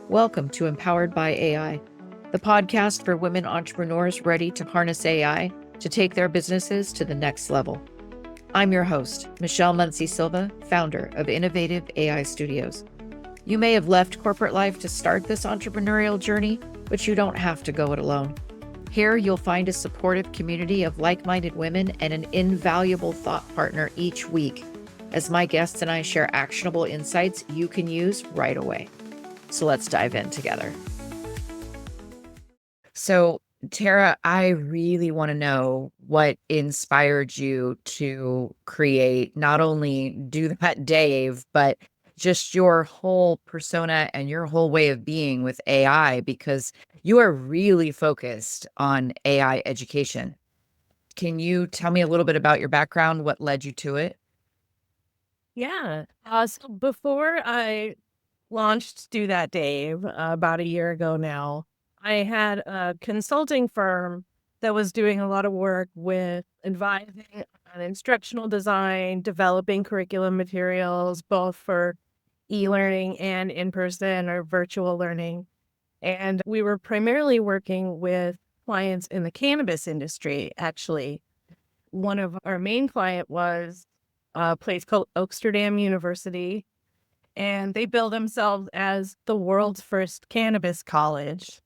Welcome to Empowered by AI, the podcast for women entrepreneurs ready to harness AI to take their businesses to the next level. I'm your host, Michelle Muncie Silva, founder of Innovative AI Studios. You may have left corporate life to start this entrepreneurial journey, but you don't have to go it alone. Here, you'll find a supportive community of like-minded women and an invaluable thought partner each week, as my guests and I share actionable insights you can use right away. So let's dive in together. So, Tara, I really want to know what inspired you to create not only Do That Dave, but just your whole persona and your whole way of being with AI, because you are really focused on AI education. Can you tell me a little bit about your background, what led you to it? Yeah. So before I launched Do That Dave about a year ago now, I had a consulting firm that was doing a lot of work with advising on instructional design, developing curriculum materials, both for e-learning and in-person or virtual learning. And we were primarily working with clients in the cannabis industry, actually. One of our main client was a place called Oaksterdam University, and they build themselves as the world's first cannabis college.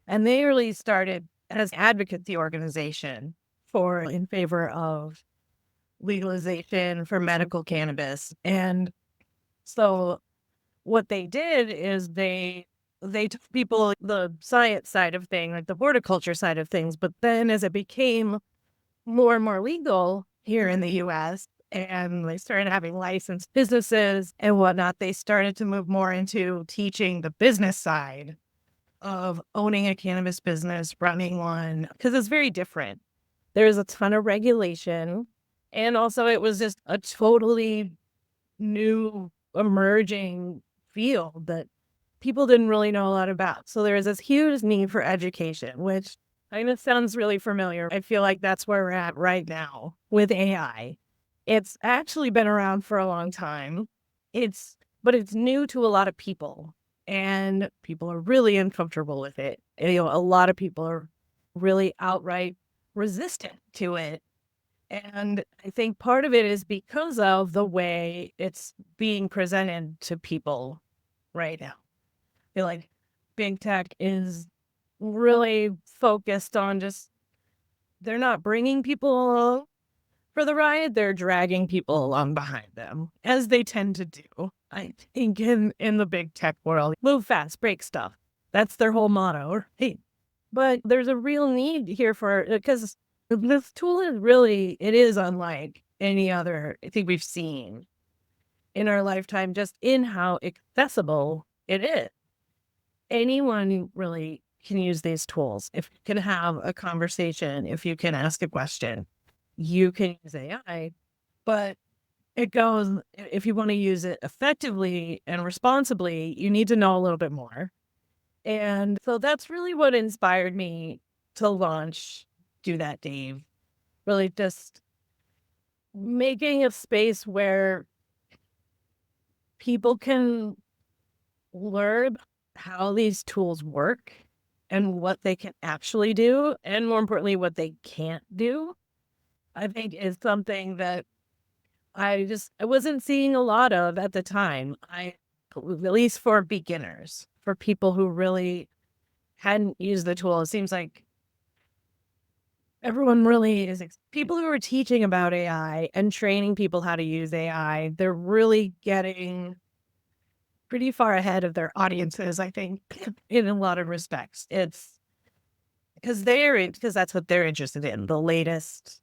And they really started as an advocacy organization in favor of legalization for medical cannabis. And so what they did is they took people the science side of things, like the horticulture side of things, but then as it became more and more legal here in the US and they started having licensed businesses and whatnot, they started to move more into teaching the business side of owning a cannabis business, running one, because it's very different. There's a ton of regulation. And also, it was just a totally new emerging field that people didn't really know a lot about. So there was this huge need for education, which kind of sounds really familiar. I feel like that's where we're at right now with AI. It's actually been around for a long time. But it's new to a lot of people and people are really uncomfortable with it. And, a lot of people are really outright resistant to it. And I think part of it is because of the way it's being presented to people right now. I feel like big tech is really focused on they're not bringing people along for the ride, they're dragging people along behind them, as they tend to do. I think in the big tech world, move fast, break stuff. That's their whole motto, right? But there's a real need here because this tool it is unlike any other I think we've seen in our lifetime, just in how accessible it is. Anyone really can use these tools. If you can have a conversation, if you can ask a question, you can use AI. But if you want to use it effectively and responsibly, you need to know a little bit more. And so that's really what inspired me to launch Do That Dave. Really just making a space where people can learn how these tools work and what they can actually do, and more importantly, what they can't do, I think is something that I wasn't seeing a lot of at the time. At least for beginners, for people who really hadn't used the tool. It seems like everyone really people who are teaching about AI and training people how to use AI, they're really getting pretty far ahead of their audiences, I think, in a lot of respects. It's because that's what they're interested in. The latest,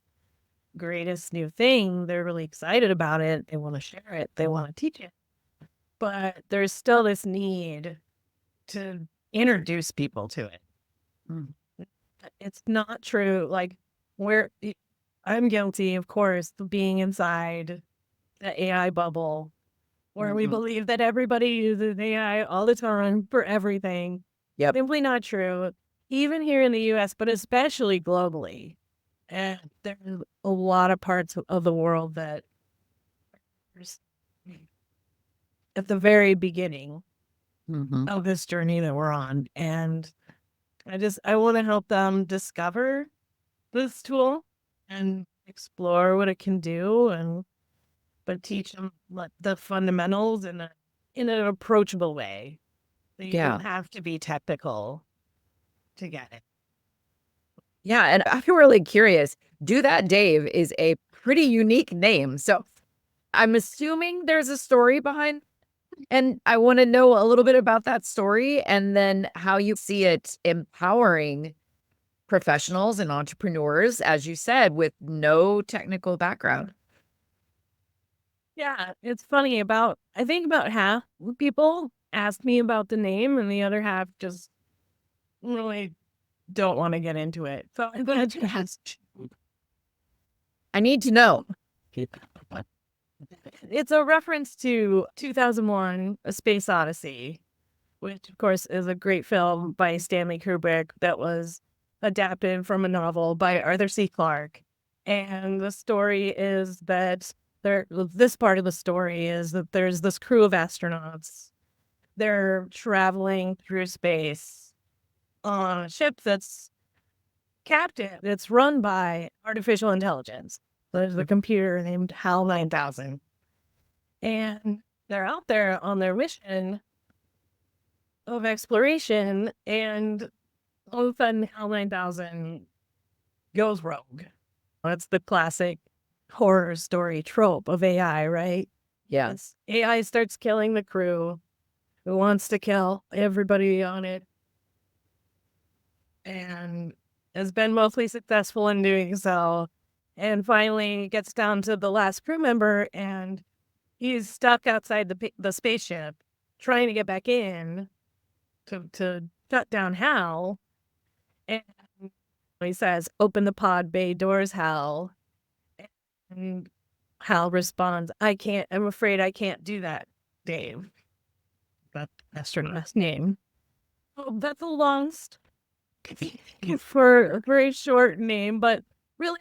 greatest new thing. They're really excited about it. They want to share it. They want to teach it. But there's still this need to introduce people to it. Mm. It's not true. Like I'm guilty, of course, of being inside the AI bubble where we believe that everybody uses AI all the time for everything. Yep. Simply not true, even here in the US, but especially globally. And there's a lot of parts of the world at the very beginning Mhm. of this journey that we're on. And I want to help them discover this tool and explore what it can do, but teach them the fundamentals in an approachable way. So you Yeah. don't have to be technical to get it. Yeah, and I'm really curious. Do That Dave is a pretty unique name. So I'm assuming there's a story behind, and I want to know a little bit about that story and then how you see it empowering professionals and entrepreneurs, as you said, with no technical background. Yeah, it's funny I think about half the people ask me about the name and the other half just really don't want to get into it. So I'm glad you asked. I need to know. It's a reference to 2001: A Space Odyssey, which of course is a great film by Stanley Kubrick that was adapted from a novel by Arthur C. Clarke. And the story is that this part of the story is that there's this crew of astronauts. They're traveling through space on a ship that's captive. It's run by artificial intelligence. There's a computer named HAL 9000. And they're out there on their mission of exploration, and all of a sudden, HAL 9000 goes rogue. That's the classic horror story trope of AI, right? Yeah. AI starts killing the crew, who wants to kill everybody on it, and has been mostly successful in doing so. And finally gets down to the last crew member, and he's stuck outside the spaceship trying to get back in to shut down Hal. And he says, "Open the pod bay doors, Hal." And Hal responds, I'm afraid I can't do that, Dave. That astronaut's name. Oh, that's a long for a very short name, but really,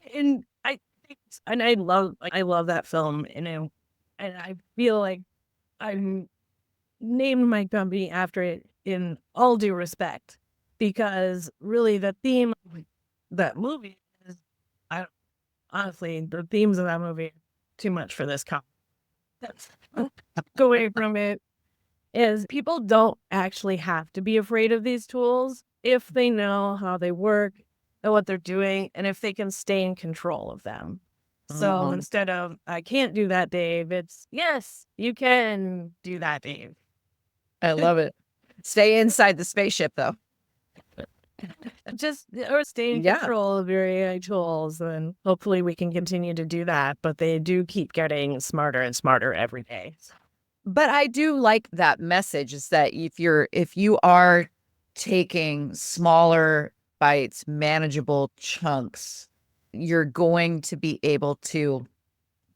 I love that film, and I feel like I'm named my company after it in all due respect, because really the theme of that movie is, I honestly, the themes of that movie are too much for this company. That's go away from it. Is people don't actually have to be afraid of these tools if they know how they work and what they're doing, and if they can stay in control of them. So instead of, I can't do that, Dave, it's, yes, you can do that, Dave. I love it. Stay inside the spaceship, though. Or stay in Yeah. control of your AI tools, and hopefully we can continue to do that. But they do keep getting smarter and smarter every day. But I do like that message, is that if you are taking smaller bites, manageable chunks, you're going to be able to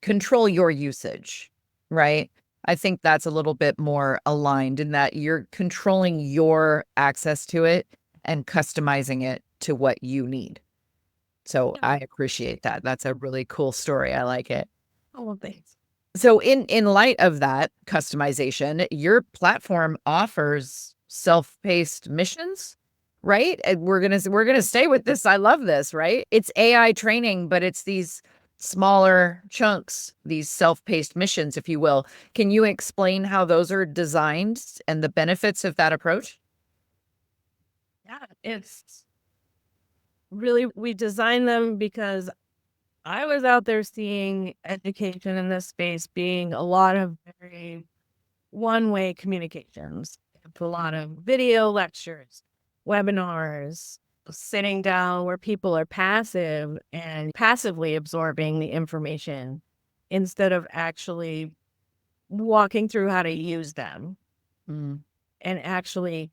control your usage, right? I think that's a little bit more aligned in that you're controlling your access to it and customizing it to what you need. So I appreciate that. That's a really cool story. I like it. Oh, well, thanks. So in light of that customization, your platform offers self-paced missions, right? And we're gonna stay with this. I love this, right? It's AI training, but it's these smaller chunks, these self-paced missions, if you will. Can you explain how those are designed and the benefits of that approach? Yeah, it's really, we designed them because I was out there seeing education in this space being a lot of very one-way communications. It's a lot of video lectures, webinars, sitting down where people are passive and passively absorbing the information instead of actually walking through how to use them Mm. and actually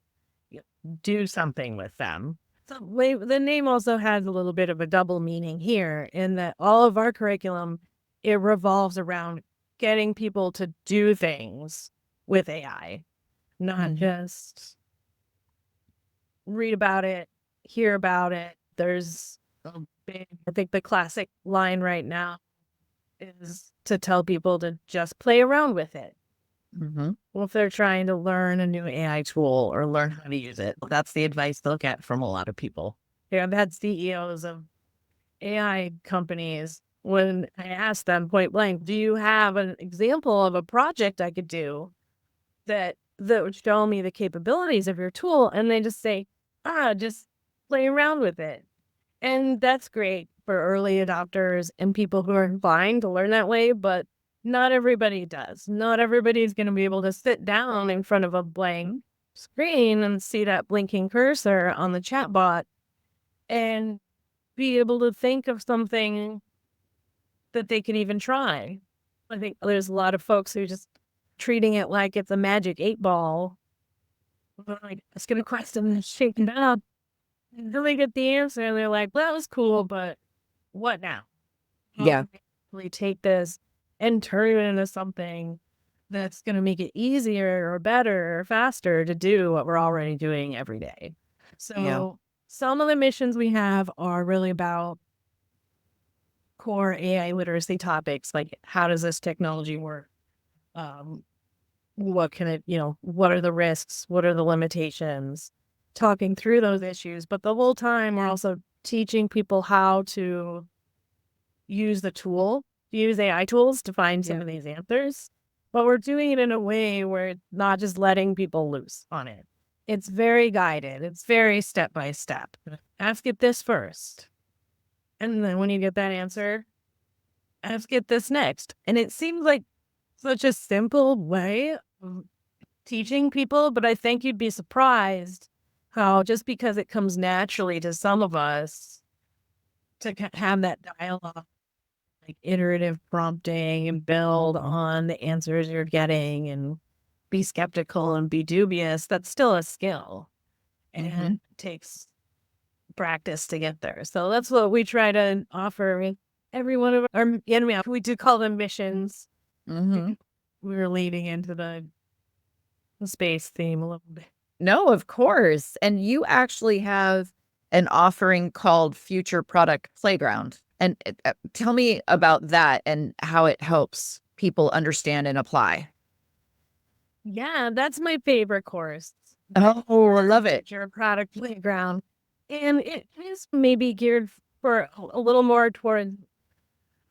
do something with them. So the name also has a little bit of a double meaning here, in that all of our curriculum, it revolves around getting people to do things with AI, not just read about it, hear about it. There's I think the classic line right now is to tell people to just play around with it. Mm-hmm. Well, if they're trying to learn a new AI tool or learn how to use it, that's the advice they'll get from a lot of people. Yeah, I've had CEOs of AI companies when I asked them point blank, do you have an example of a project I could do that would show me the capabilities of your tool? And they just say, just play around with it. And that's great for early adopters and people who are inclined to learn that way, but not everybody does. Not everybody's going to be able to sit down in front of a blank screen and see that blinking cursor on the chatbot and be able to think of something that they could even try. I think there's a lot of folks who just treating it like it's a magic 8 ball. Like, it's going to question and shake it up. And then they get the answer and they're like, well, that was cool, but what now? How Yeah. do we really take this and turn it into something that's going to make it easier or better or faster to do what we're already doing every day? So some of the missions we have are really about core AI literacy topics, like how does this technology work? What can it, what are the risks? What are the limitations? Talking through those issues. But the whole time, we're also teaching people how to use the tool, use AI tools to find some of these answers. But we're doing it in a way where it's not just letting people loose on it. It's very guided. It's very step by step. Ask it this first. And then when you get that answer, ask it this next. And it seems like such a simple way of teaching people, but I think you'd be surprised how just because it comes naturally to some of us to have that dialogue, like iterative prompting and build on the answers you're getting and be skeptical and be dubious, that's still a skill and it takes practice to get there. So that's what we try to offer with every one of our, we do call them missions. Mm-hmm. We're leading into the space theme a little bit. No, of course. And you actually have an offering called Future Product Playground. And tell me about that and how it helps people understand and apply. Yeah, that's my favorite course. Oh, I love it. Future Product Playground. And it is maybe geared for a little more toward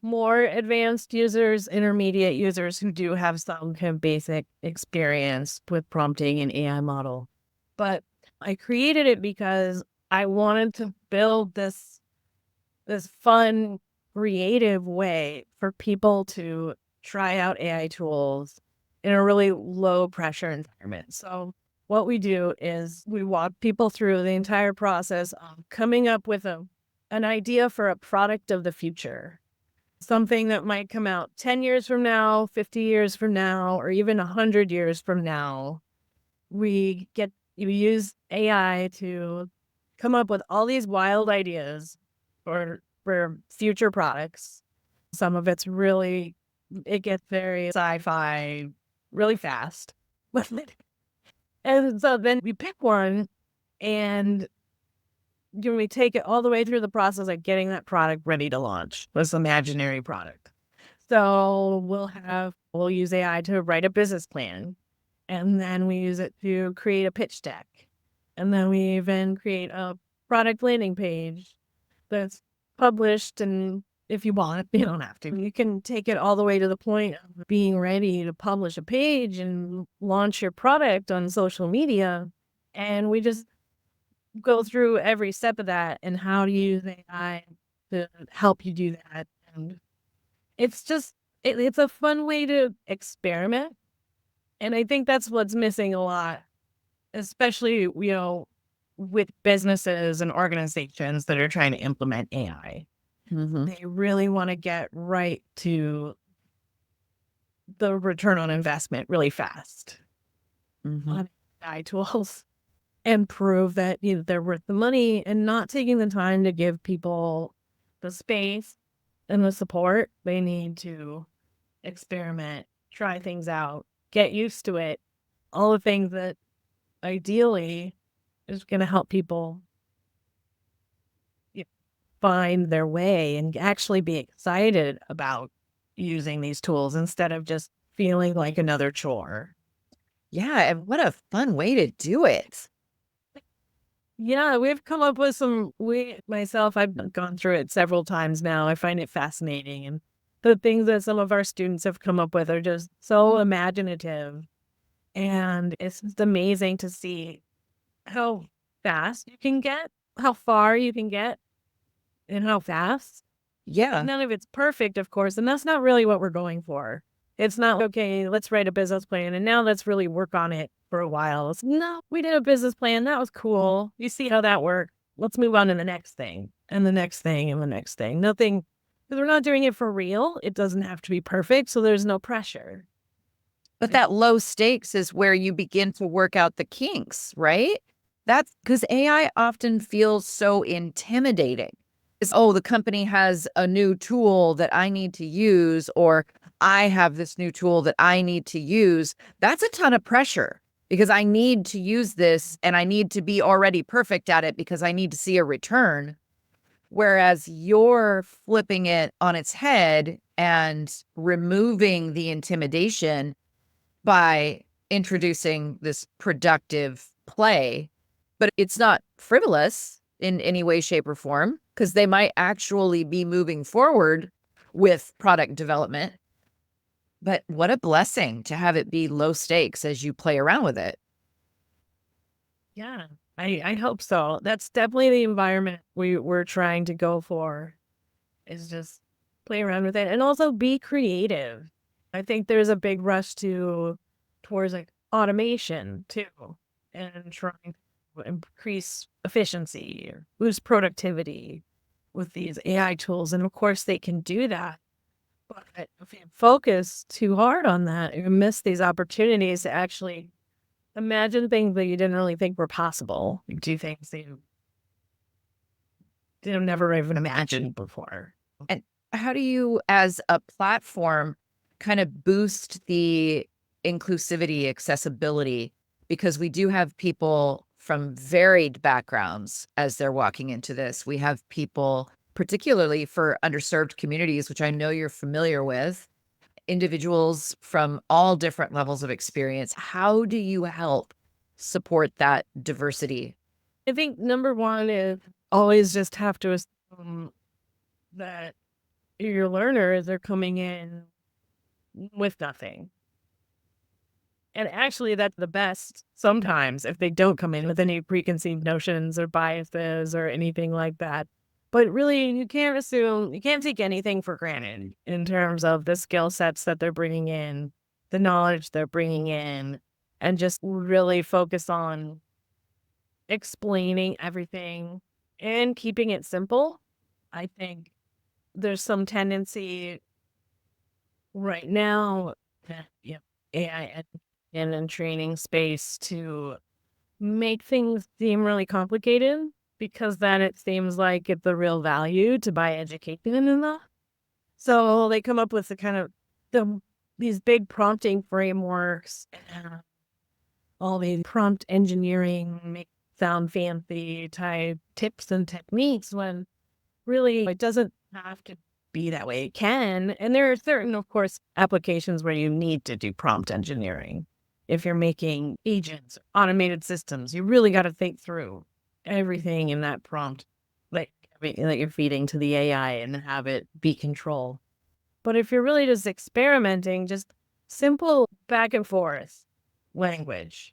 more advanced users, intermediate users who do have some kind of basic experience with prompting an AI model. But I created it because I wanted to build this fun, creative way for people to try out AI tools in a really low pressure environment. So what we do is we walk people through the entire process of coming up with an idea for a product of the future. Something that might come out 10 years from now, 50 years from now, or even 100 years from now. We use AI to come up with all these wild ideas for future products. Some of it's really, it gets very sci-fi really fast. And so then we pick one and we take it all the way through the process of getting that product ready to launch, this imaginary product. So we'll use AI to write a business plan. And then we use it to create a pitch deck. And then we even create a product landing page that's published. And if you want, you don't have to. You can take it all the way to the point of being ready to publish a page and launch your product on social media. And we just go through every step of that and how to use AI to help you do that. And it's just, it's a fun way to experiment. And I think that's what's missing a lot, especially, with businesses and organizations that are trying to implement AI. Mm-hmm. They really want to get right to the return on investment really fast on AI tools and prove that they're worth the money and not taking the time to give people the space and the support they need to experiment, try things out, get used to it. All the things that ideally is going to help people find their way and actually be excited about using these tools instead of just feeling like another chore. Yeah, and what a fun way to do it. Yeah, we've come up with I've gone through it several times now. I find it fascinating. And the things that some of our students have come up with are just so imaginative. And it's just amazing to see how fast you can get, how far you can get, and how fast. Yeah. None of it's perfect, of course, and that's not really what we're going for. It's not, okay, let's write a business plan and now let's really work on it for a while. No, we did a business plan. That was cool. You see how that worked. Let's move on to the next thing and the next thing and the next thing. Nothing, because we're not doing it for real. It doesn't have to be perfect, so there's no pressure. But that low stakes is where you begin to work out the kinks, right? That's because AI often feels so intimidating. It's, oh, the company has a new tool that I need to use, or I have this new tool that I need to use. That's a ton of pressure because I need to use this and I need to be already perfect at it because I need to see a return. Whereas you're flipping it on its head and removing the intimidation by introducing this productive play, but it's not frivolous in any way, shape, or form, because they might actually be moving forward with product development. But what a blessing to have it be low stakes as you play around with it. Yeah, I hope so. That's definitely the environment we're trying to go for, is just play around with it and also be creative. I think there's a big rush towards like automation too, and trying to increase efficiency or boost productivity with these AI tools. And of course they can do that. But if you focus too hard on that, you miss these opportunities to actually imagine things that you didn't really think were possible. You do things that you didn't never even imagined before. And how do you, as a platform, kind of boost the inclusivity, accessibility? Because we do have people from varied backgrounds as they're walking into this. We have people, particularly for underserved communities, which I know you're familiar with, individuals from all different levels of experience. How do you help support that diversity? I think number one is always just have to assume that your learners are coming in with nothing. And actually, that's the best sometimes if they don't come in with any preconceived notions or biases or anything like that. But really, you can't take anything for granted in terms of the skill sets that they're bringing in, the knowledge they're bringing in, and just really focus on explaining everything and keeping it simple. I think there's some tendency right now that, AI and training space to make things seem really complicated, because then it seems like it's the real value to buy education in that. So they come up with these big prompting frameworks and all these prompt engineering, make sound fancy type tips and techniques, when really it doesn't have to be that way. It can. And there are certain, of course, applications where you need to do prompt engineering. If you're making agents, automated systems, you really got to think through everything in that prompt, like that you're feeding to the AI, and have it be control. But if you're really just experimenting, just simple back and forth language,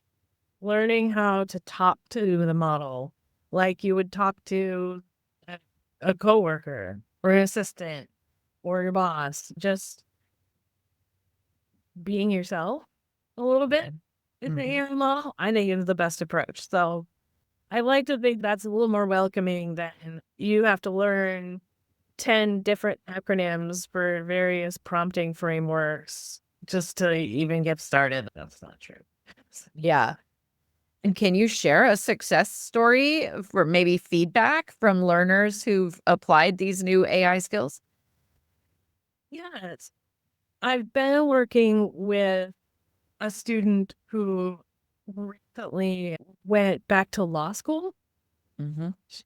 learning how to talk to the model like you would talk to a coworker or an assistant or your boss, just being yourself a little bit in the AI model, I think is the best approach. So I like to think that's a little more welcoming than you have to learn 10 different acronyms for various prompting frameworks just to even get started. That's not true. Yeah. And can you share a success story for maybe feedback from learners who've applied these new AI skills? Yes. I've been working with a student who recently went back to law school. Mm-hmm. She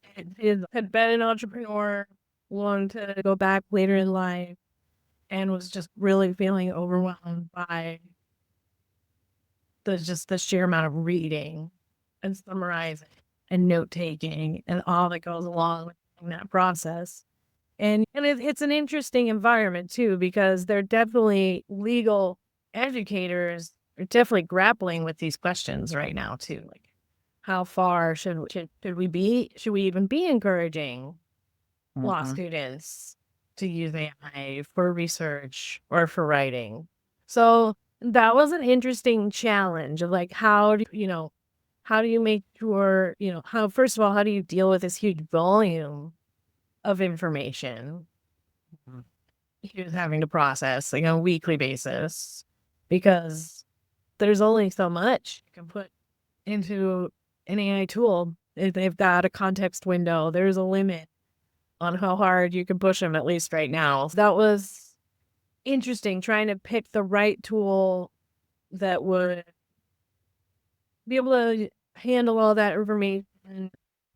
had been an entrepreneur, wanted to go back later in life, and was just really feeling overwhelmed by the sheer amount of reading and summarizing and note taking and all that goes along with that process. And it's an interesting environment too, because they're definitely legal educators are definitely grappling with these questions right now too. Like, how far should we be? Should we even be encouraging law students to use AI for research or for writing? So that was an interesting challenge of like, how do you make sure, first of all, how do you deal with this huge volume of information he was having to process like on a weekly basis, because there's only so much you can put into an AI tool. If they've got a context window, there's a limit on how hard you can push them, at least right now. That was interesting, trying to pick the right tool that would be able to handle all that information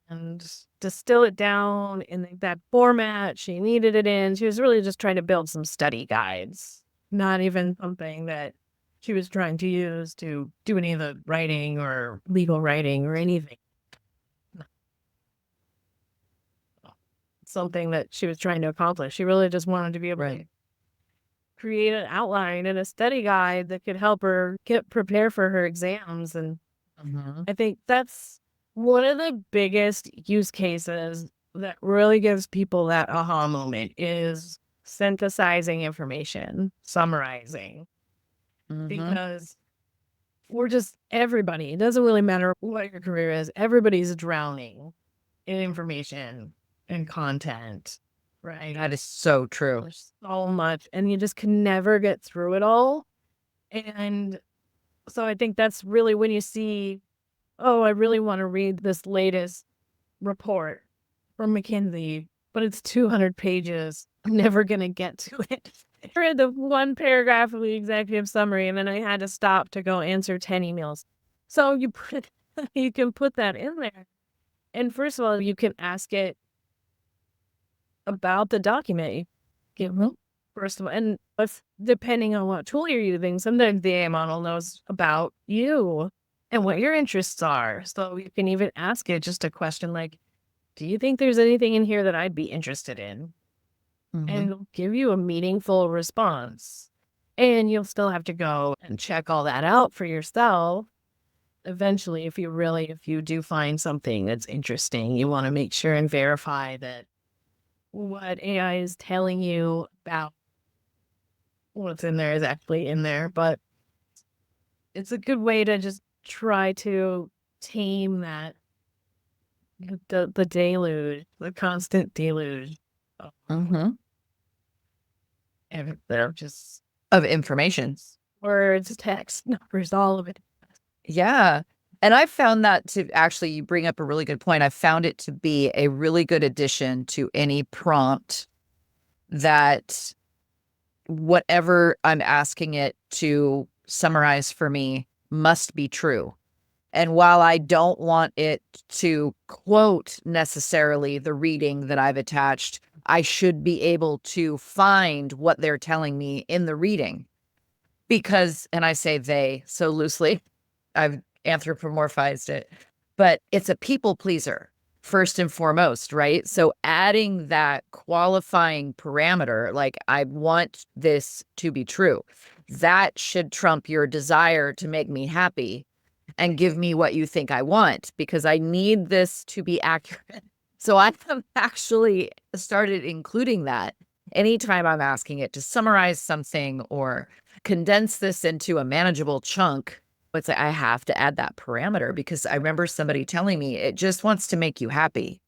and distill it down in that format she needed it in. She was really just trying to build some study guides, not even something that she was trying to use to do any of the writing or legal writing or anything. Something that she was trying to accomplish. She really just wanted to be able to create an outline and a study guide that could help her get prepared for her exams. And I think that's one of the biggest use cases that really gives people that aha moment is synthesizing information, summarizing, because everybody, it doesn't really matter what your career is, everybody's drowning in information and content, right? That is so true. There's so much, and you just can never get through it all. And so I think that's really when you see, oh, I really want to read this latest report from McKinsey, but it's 200 pages. I'm never going to get to it. I read the one paragraph of the executive summary, and then I had to stop to go answer 10 emails. So you can put that in there. And first of all, you can ask it about the document. First of all, and depending on what tool you're using, sometimes the AI model knows about you and what your interests are. So you can even ask it just a question like, do you think there's anything in here that I'd be interested in? And it'll give you a meaningful response. And you'll still have to go and check all that out for yourself. Eventually, if you do find something that's interesting, you want to make sure and verify that what AI is telling you about what's in there is actually in there. But it's a good way to just try to tame that, the deluge, the constant deluge and they're just Of information. words, text, numbers, all of it. Yeah. And I found that to actually, you bring up a really good point. I found it to be a really good addition to any prompt, that whatever I'm asking it to summarize for me must be true. And while I don't want it to quote necessarily the reading that I've attached, I should be able to find what they're telling me in the reading. Because, and I say they so loosely, I've anthropomorphized it, but it's a people pleaser first and foremost, right? So adding that qualifying parameter, like I want this to be true, that should trump your desire to make me happy and give me what you think I want, because I need this to be accurate. So I have actually started including that anytime I'm asking it to summarize something or condense this into a manageable chunk. It's like I have to add that parameter, because I remember somebody telling me it just wants to make you happy.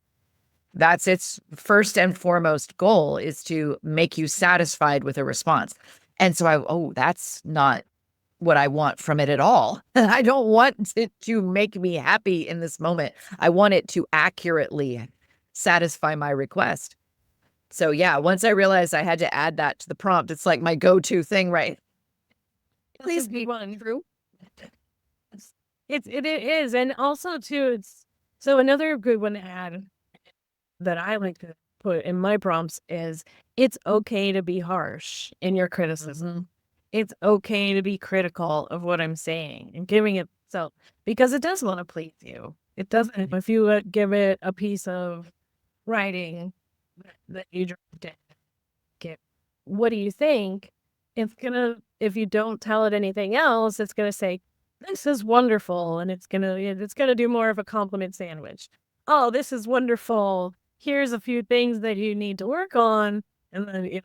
That's its first and foremost goal, is to make you satisfied with a response. And so that's not what I want from it at all. I don't want it to make me happy in this moment. I want it to accurately satisfy my request. So yeah, once I realized I had to add that to the prompt, it's like my go-to thing, right? Please be true. It is. And also too, so another good one to add that I like to put in my prompts is it's okay to be harsh in your criticism. It's okay to be critical of what I'm saying and giving it so because it does want to please you. It doesn't. If you give it a piece of writing that you dropped in, what do you think? It's gonna, if you don't tell it anything else, it's gonna say, "This is wonderful," and it's gonna do more of a compliment sandwich. Oh, this is wonderful. Here's a few things that you need to work on, and then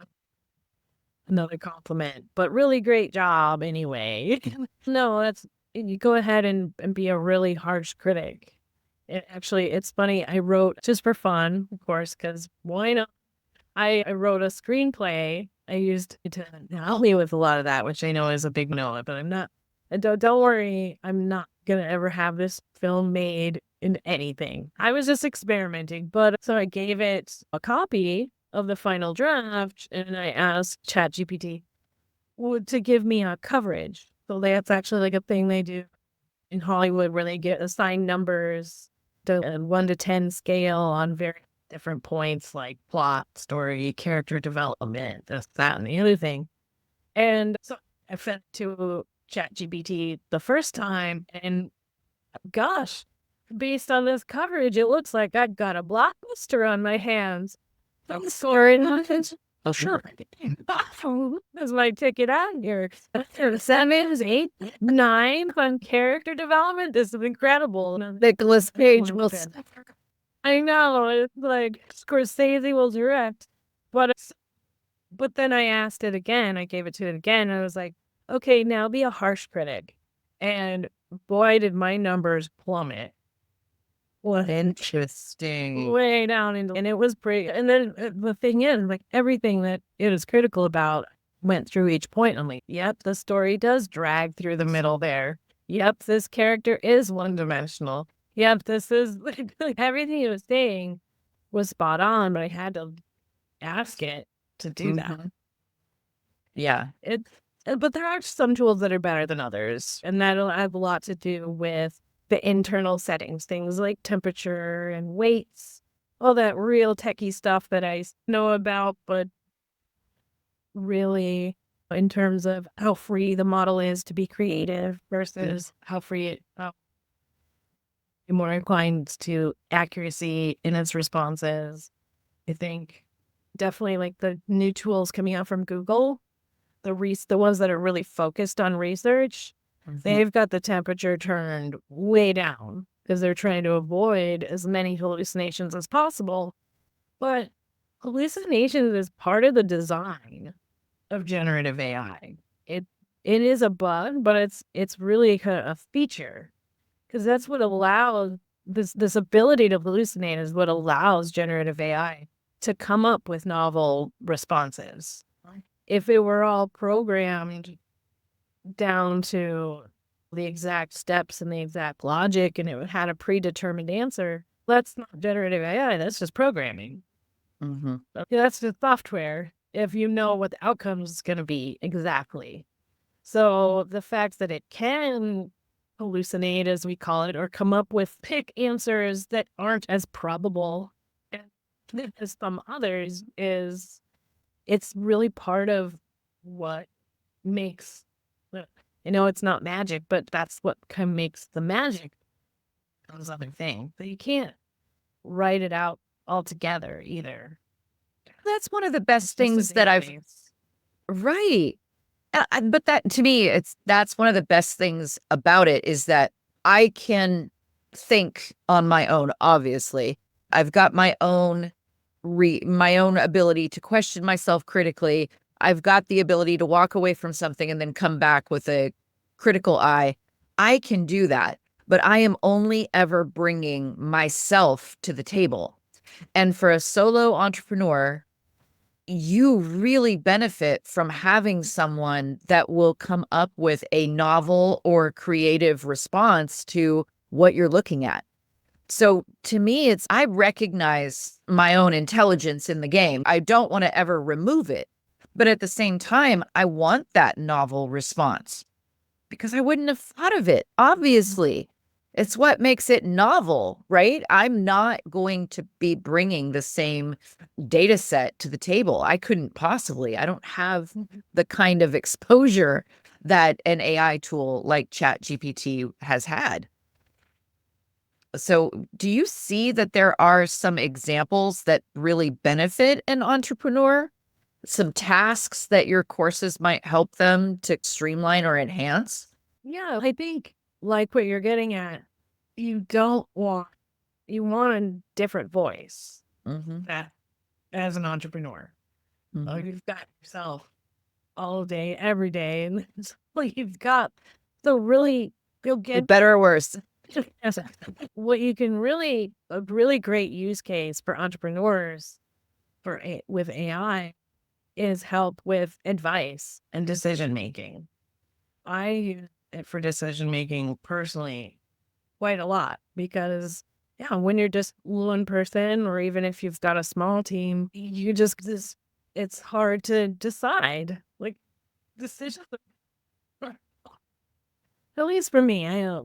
another compliment. But really great job anyway. No, you go ahead and be a really harsh critic. Actually, it's funny. I wrote just for fun, of course, because why not? I wrote a screenplay. I used it to help me with a lot of that, which I know is a big no, but I'm not. And don't worry, I'm not gonna ever have this film made in anything. I was just experimenting, but so I gave it a copy of the final draft, and I asked ChatGPT to give me a coverage. So that's actually like a thing they do in Hollywood where they get assigned numbers to a 1 to 10 scale on very different points like plot, story, character development, this, that, and the other thing. And so I fed to ChatGPT the first time, and gosh, based on this coverage, it looks like I've got a blockbuster on my hands. I'm sorry. Oh, sure. That's my ticket out here. 7, 8, 9 on character development. This is incredible. Nicholas Page will. I know. It's like Scorsese will direct. But then I asked it again. I gave it to it again. And I was like, okay, now be a harsh critic. And boy, did my numbers plummet. What Interesting. way down into, and it was pretty. And then the thing is, like everything that it is critical about went through each point. I'm like, yep, the story does drag through the middle there. Yep, this character is one-dimensional. Yep, this is like everything it was saying was spot on, but I had to ask it to do that. Yeah. But there are some tools that are better than others, and that'll have a lot to do with the internal settings, things like temperature and weights, all that real techie stuff that I know about, but really in terms of how free the model is to be creative versus how free how more inclined to accuracy in its responses. I think definitely like the new tools coming out from Google, the ones that are really focused on research, they've got the temperature turned way down because they're trying to avoid as many hallucinations as possible. But hallucinations is part of the design of generative AI. It is a bug, but it's really a feature because that's what allows this ability to hallucinate is what allows generative AI to come up with novel responses. If it were all programmed down to the exact steps and the exact logic and it had a predetermined answer, that's not generative AI, that's just programming. That's just software if you know what the outcome is going to be exactly. So the fact that it can hallucinate, as we call it, or come up with pick answers that aren't as probable as some others it's really part of what makes, it's not magic, but that's what kind of makes the magic those other things. But you can't write it out altogether either. That's one of the best things that right. But that to me, that's one of the best things about it is that I can think on my own. Obviously, I've got my own ability to question myself critically. I've got the ability to walk away from something and then come back with a critical eye. I can do that, but I am only ever bringing myself to the table. And for a solo entrepreneur, you really benefit from having someone that will come up with a novel or creative response to what you're looking at. So to me, I recognize my own intelligence in the game. I don't want to ever remove it. But at the same time, I want that novel response because I wouldn't have thought of it, obviously. It's what makes it novel, right? I'm not going to be bringing the same data set to the table. I couldn't possibly. I don't have the kind of exposure that an AI tool like ChatGPT has had. So, do you see that there are some examples that really benefit an entrepreneur? Some tasks that your courses might help them to streamline or enhance? Yeah, I think like what you're getting at, you want a different voice Mm-hmm. that as an entrepreneur. Mm-hmm. You've got yourself all day, every day, and it's like you've got so really you'll get Better or worse? yes, what you can really a really great use case for entrepreneurs with AI is help with advice and decision making. I use it for decision making personally quite a lot because yeah, when you're just one person or even if you've got a small team, you just it's hard to decide. Like decisions at least for me, I know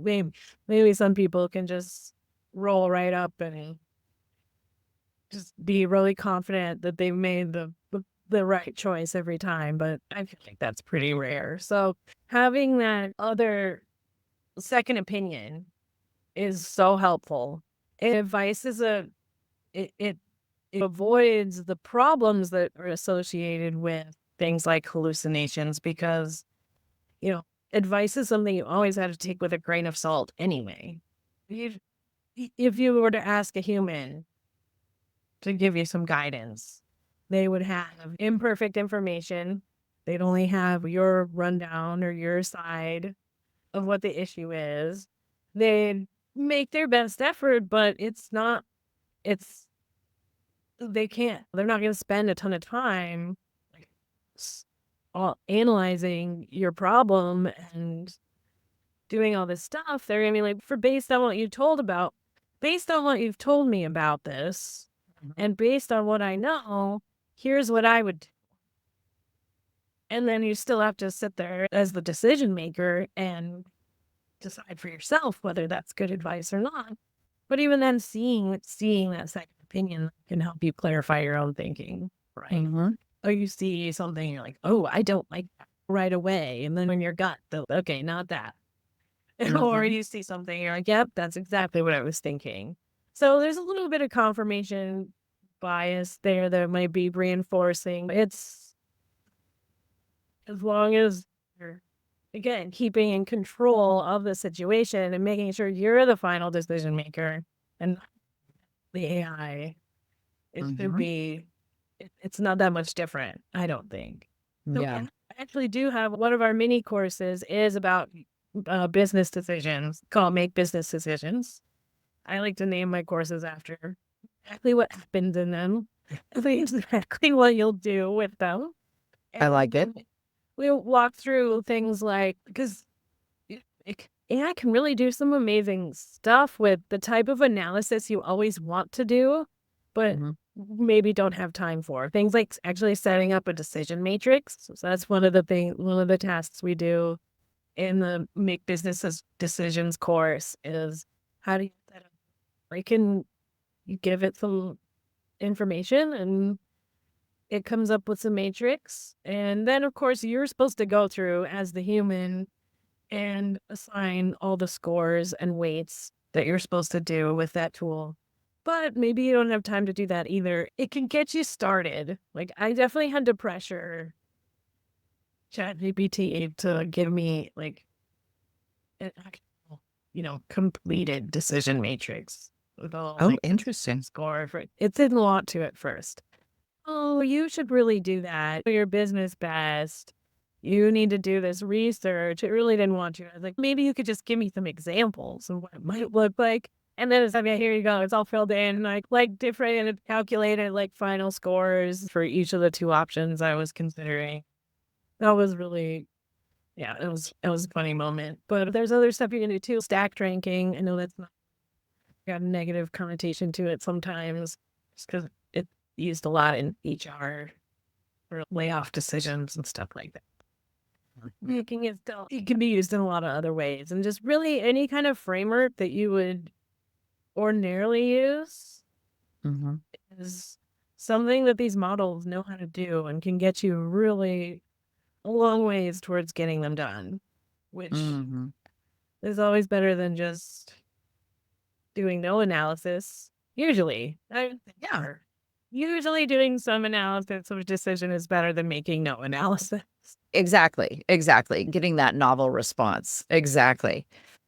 maybe some people can just roll right up and just be really confident that they made the right choice every time, but I feel like that's pretty rare. So having that other second opinion is so helpful. Advice is it it avoids the problems that are associated with things like hallucinations because, you know, advice is something you always have to take with a grain of salt anyway. If if you were to ask a human to give you some guidance, they would have imperfect information. They'd only have your rundown or your side of what the issue is. They'd make their best effort, but it's, they're not going to spend a ton of time like, all analyzing your problem and doing all this stuff. They're going to be like, based on what you've told me about this, and based on what I know, here's what I would do. And then you still have to sit there as the decision maker and decide for yourself whether that's good advice or not. But even then, seeing that second opinion can help you clarify your own thinking, right? Mm-hmm. Or you see something, you're like, oh, I don't like that right away. And then in your gut, okay, not that. Or you see something, you're like, yep, that's exactly what I was thinking. So there's a little bit of confirmation bias there that might be reinforcing. It's as long as you're, again, keeping in control of the situation and making sure you're the final decision maker and not the AI, it should be, it's not that much different, I don't think. So Yeah. I actually do have one of our mini courses is about business decisions called Make Business Decisions. I like to name my courses after exactly what happens in them, exactly what you'll do with them. I like it. We'll walk through things like, because AI can really do some amazing stuff with the type of analysis you always want to do, but Mhm. maybe don't have time for. Things like actually setting up a decision matrix. So that's one of the tasks we do in the Make Business Decisions course is how do you set up? You give it some information and it comes up with some matrix. And then, of course, you're supposed to go through as the human and assign all the scores and weights that you're supposed to do with that tool. But maybe you don't have time to do that either. It can get you started. Like, I definitely had to pressure ChatGPT to give me like an actual, completed decision matrix with all like Interesting. score for it. It's a lot to it first. Oh, you should really do that for your business best. You need to do this research. It really didn't want to. I was like, maybe you could just give me some examples of what it might look like. And then it's like, yeah, here you go. It's all filled in, like different and calculated like final scores for each of the two options I was considering. That was really, yeah, it was a funny moment. But there's other stuff you can do too. Stacked ranking. I know that's not got a negative connotation to it sometimes, just because it's used a lot in HR for layoff decisions and stuff like that. making it still, it can be used in a lot of other ways. And just really any kind of framework that you would ordinarily use is something that these models know how to do and can get you really a long ways towards getting them done, which is always better than just doing no analysis. Usually, usually doing some analysis of a decision is better than making no analysis. Exactly. Getting that novel response. Exactly.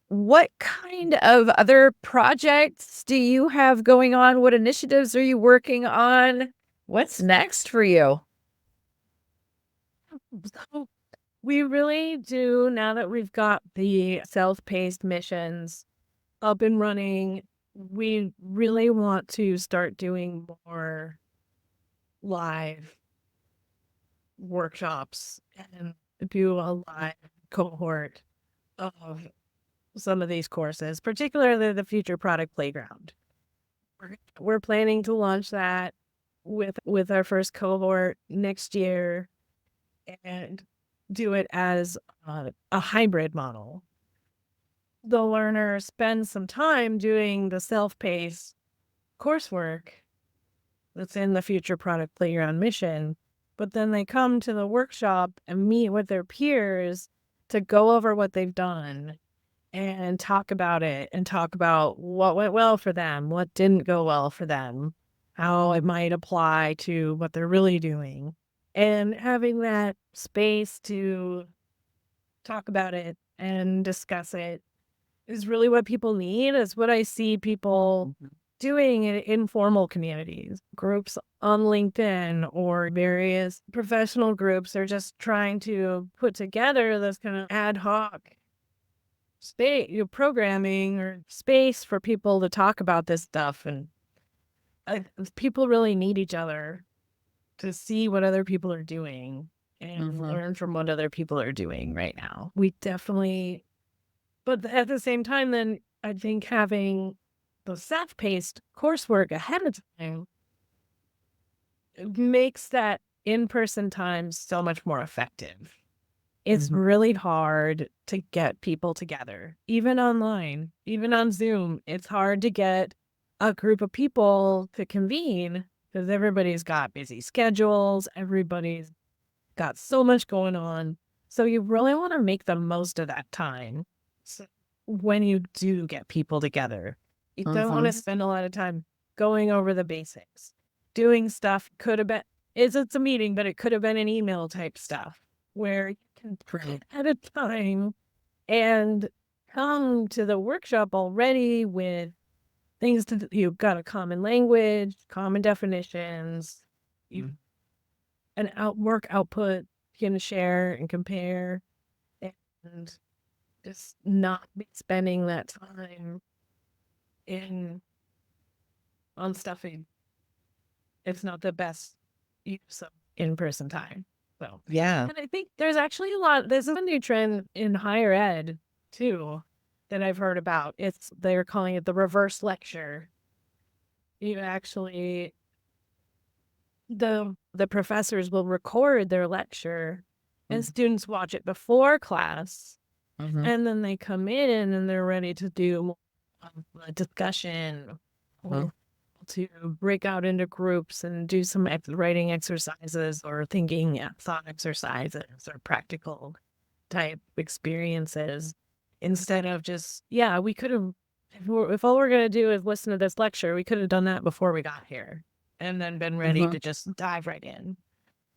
What kind of other projects do you have going on? What initiatives are you working on? What's next for you? So we really do, now that we've got the self-paced missions up and running, we really want to start doing more live workshops and do a live cohort of some of these courses, particularly the Future Product Playground. We're planning to launch that with our first cohort next year and do it as a hybrid model. The learner spends some time doing the self-paced coursework that's in the Future Product Playground mission, but then they come to the workshop and meet with their peers to go over what they've done and talk about it and talk about what went well for them, what didn't go well for them, how it might apply to what they're really doing. And having that space to talk about it and discuss it is really what people need. Is what I see people doing in informal communities, groups on LinkedIn or various professional groups. They're just trying to put together this kind of ad hoc space, programming or space for people to talk about this stuff. And people really need each other to see what other people are doing and learn from what other people are doing right now. We definitely, but at the same time, then I think having the self-paced coursework ahead of time makes that in-person time so much more effective. It's really hard to get people together, even online, even on Zoom. It's hard to get a group of people to convene because everybody's got busy schedules. Everybody's got so much going on. So you really want to make the most of that time when you do get people together. You don't want to spend a lot of time going over the basics. Doing stuff could have been, it's a meeting, but it could have been an email type stuff where you can print at a time and come to the workshop already with things to, you've got a common language, common definitions, an work output you can share and compare, and just not be spending that time on stuff. It's not the best use of in-person time. So Yeah. and I think there's actually there's a new trend in higher ed too that I've heard about. They're calling it the reverse lecture. You actually, the professors will record their lecture and students watch it before class, and then they come in and they're ready to do a discussion or to break out into groups and do some writing exercises or thinking thought exercises or practical type experiences, instead of just, we could have, if all we're going to do is listen to this lecture, we could have done that before we got here and then been ready to just dive right in.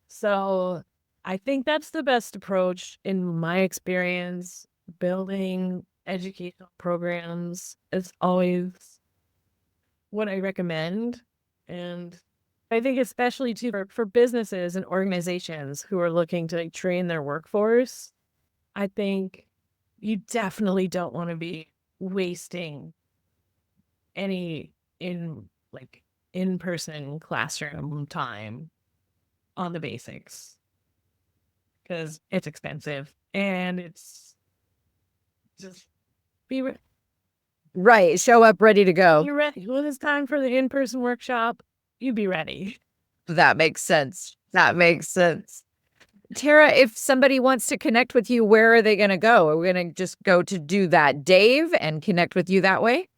So I think that's the best approach in my experience. Building educational programs is always what I recommend. And I think especially too for businesses and organizations who are looking to train their workforce, I think you definitely don't want to be wasting any in-person classroom time on the basics, because it's expensive and it's just Right. Show up ready to go. You're ready. When it's time for the in-person workshop, you be ready. That makes sense. Tara, if somebody wants to connect with you, where are they going to go? Are we going to just go to Do That Dave and connect with you that way?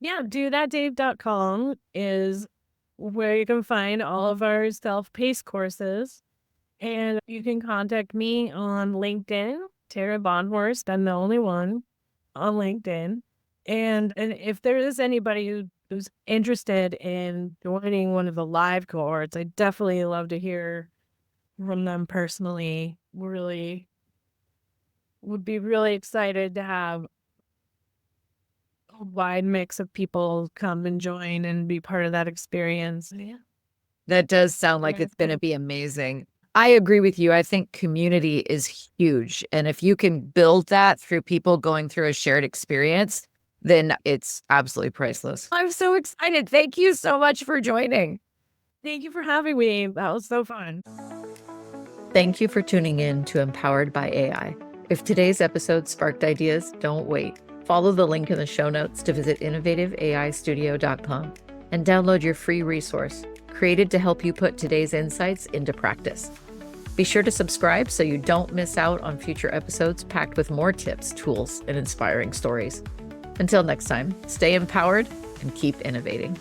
Yeah, dothatdave.com is where you can find all of our self-paced courses. And you can contact me on LinkedIn, Tara Bonhorst. I'm the only one on LinkedIn. And if there is anybody who's interested in joining one of the live cohorts, I definitely love to hear from them personally. Really would be really excited to have a wide mix of people come and join and be part of that experience. Yeah. That does sound like it's going to be amazing. I agree with you. I think community is huge. And if you can build that through people going through a shared experience, then it's absolutely priceless. I'm so excited. Thank you so much for joining. Thank you for having me. That was so fun. Thank you for tuning in to Empowered by AI. If today's episode sparked ideas, don't wait. Follow the link in the show notes to visit innovativeaistudio.com and download your free resource, created to help you put today's insights into practice. Be sure to subscribe so you don't miss out on future episodes packed with more tips, tools, and inspiring stories. Until next time, stay empowered and keep innovating.